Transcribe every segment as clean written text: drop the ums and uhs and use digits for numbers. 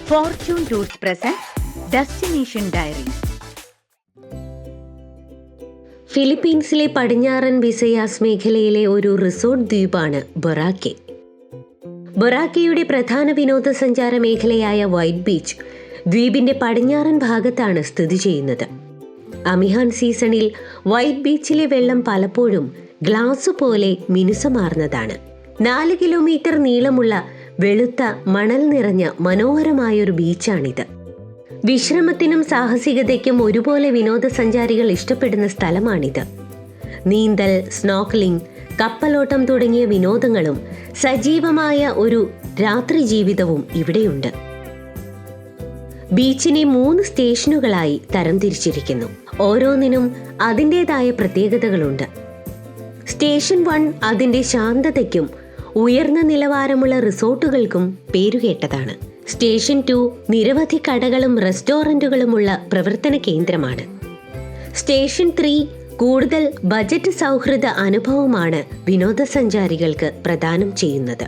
Fortune Tours presents Destination Diaries. ഫിലിപ്പീൻസിലെ പടിഞ്ഞാറൻ Visayas മേഖലയിലെ ഒരു റിസോർട്ട് ദ്വീപാണ് ബൊറാക്കെ. ബൊറാക്കെയുടെ പ്രധാന വിനോദസഞ്ചാര മേഖലയായ വൈറ്റ് ബീച്ച് ദ്വീപിന്റെ പടിഞ്ഞാറൻ ഭാഗത്താണ് സ്ഥിതി ചെയ്യുന്നത്. അമിഹാൻ സീസണിൽ വൈറ്റ് ബീച്ചിലെ വെള്ളം പലപ്പോഴും ഗ്ലാസ് പോലെ മിനുസമാർന്നതാണ്. 4 കിലോമീറ്റർ നീളമുള്ള വെളുത്ത മണൽ നിറഞ്ഞ മനോഹരമായൊരു ബീച്ചാണിത്. വിശ്രമത്തിനും സാഹസികതയ്ക്കും ഒരുപോലെ വിനോദസഞ്ചാരികൾ ഇഷ്ടപ്പെടുന്ന സ്ഥലമാണിത്. നീന്തൽ, സ്നോർക്കലിംഗ്, കപ്പലോട്ടം തുടങ്ങിയ വിനോദങ്ങളും സജീവമായ ഒരു രാത്രി ജീവിതവും ഇവിടെയുണ്ട്. ബീച്ചിനെ 3 സ്റ്റേഷനുകളായി തരംതിരിച്ചിരിക്കുന്നു. ഓരോന്നിനും അതിൻ്റെതായ പ്രത്യേകതകളുണ്ട്. സ്റ്റേഷൻ 1 അതിൻ്റെ ശാന്തതയ്ക്കും ഉയർന്ന നിലവാരമുള്ള റിസോർട്ടുകൾക്കും പേരുകേട്ടതാണ്. സ്റ്റേഷൻ 2 നിരവധി കടകളും റെസ്റ്റോറൻറ്റുകളുമുള്ള പ്രവർത്തന കേന്ദ്രമാണ്. സ്റ്റേഷൻ 3 കൂടുതൽ ബജറ്റ് സൗഹൃദ അനുഭവമാണ് വിനോദസഞ്ചാരികൾക്ക് പ്രദാനം ചെയ്യുന്നത്.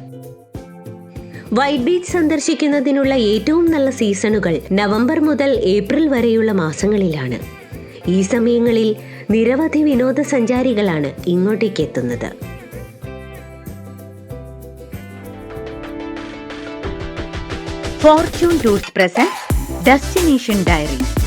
വൈറ്റ് ബീച്ച് സന്ദർശിക്കുന്നതിനുള്ള ഏറ്റവും നല്ല സീസണുകൾ നവംബർ മുതൽ ഏപ്രിൽ വരെയുള്ള മാസങ്ങളിലാണ്. ഈ സമയങ്ങളിൽ നിരവധി വിനോദസഞ്ചാരികളാണ് ഇങ്ങോട്ടേക്ക് എത്തുന്നത്. Fortune Tours presents Destination Diaries.